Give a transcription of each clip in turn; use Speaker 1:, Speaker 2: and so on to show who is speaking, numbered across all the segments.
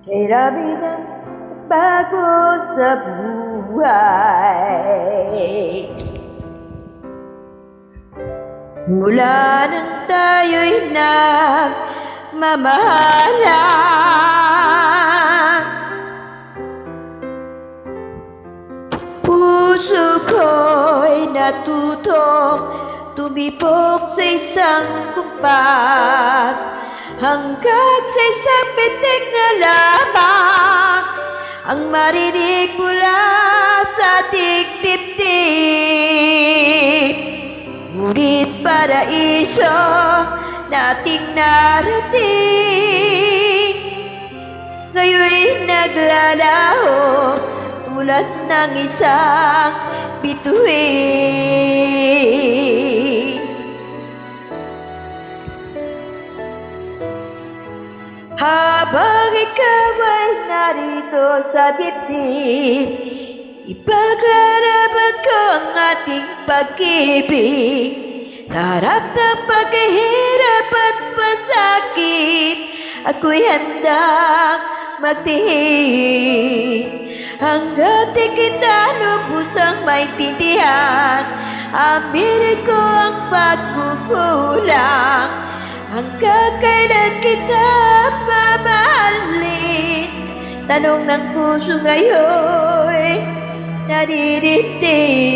Speaker 1: Marami ng bago sa buhay. Mula nang tayo'y nagmamahalan, puso ko'y natutong tumibok sa isang kumpas, hanggang sa isang pitik na lamang ang marinig mula sa ating dibdib. Ngunit paraiso nating narating, ngayon'y naglalaho tulad ng isang bituin. Habang ikaw ay narito sa dibdib, ipaglalarawan ko ang ating pag-ibig. Sa harap ng paghihirap at pasakit, ako'y handang magtiis, hanggat di kita lubusang maintindihan. Aminin ko ang pagkukulang, hanggang kailan kita mamahalin. Tanong ng puso ngayon nadirindig.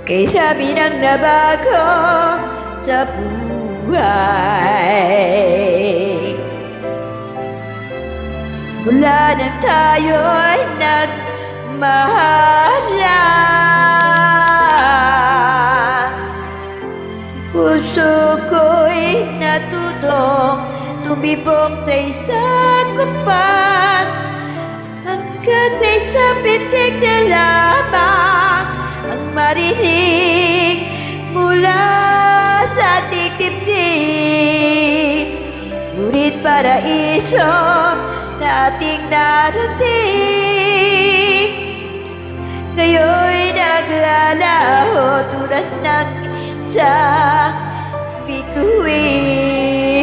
Speaker 1: Kay sabi ng nabago sa buhay, mula nang tayo'y nagmahalan, puso ko'y natutong tumibok sa isang kumpas, hanggang sa isang pitik na lamang ang marinig mula sa ating dibdib. Ngunit paraiso na ating narating, ngayon'y naglalaho tulad ng isang bituin.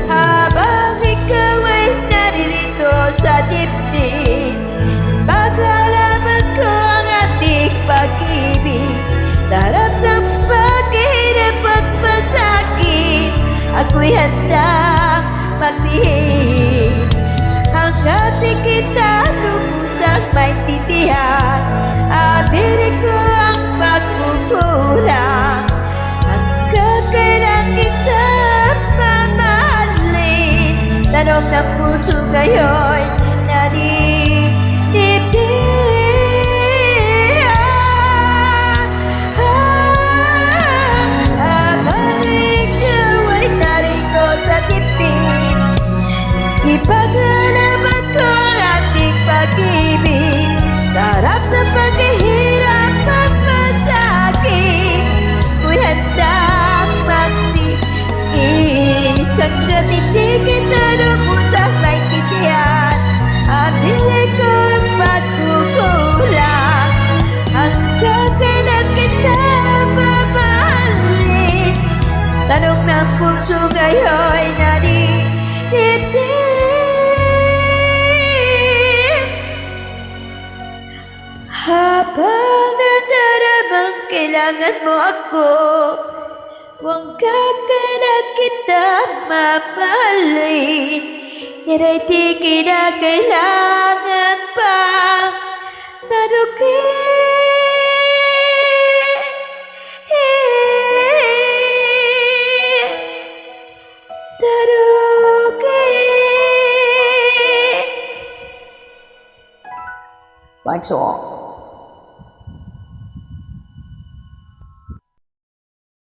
Speaker 1: Habang ikaw ay naririto sa dibdib, paglalaban ko ang ating pag-ibig. Sa harap ng paghihirap at pasakit, ako'y handang magtiis, hanggang di kita lubusang maintindihan. Aminin ko ang pagkukulang, hanggang kailan kita mamahalin. Tanong ng puso ngayon nadirindig. Habang ikaw ay narito sa dibdib, ipaglalarawan ko ang ating pag-ibig. Sa harap ng paghihirap at pasakit, ako'y handang magtiis, hanggang hindi kita lubusang maintindihan. Aminin ko ang pagkukulang, hanggang kailan kita mamahalin. Tanong ng puso ngayon nadirindig. Habang nadaramang kailangan mo ako, huwag kailan kita mamahalin. Yan ay di kinakailangan pang tanungin. Tanungin.
Speaker 2: Thanks all.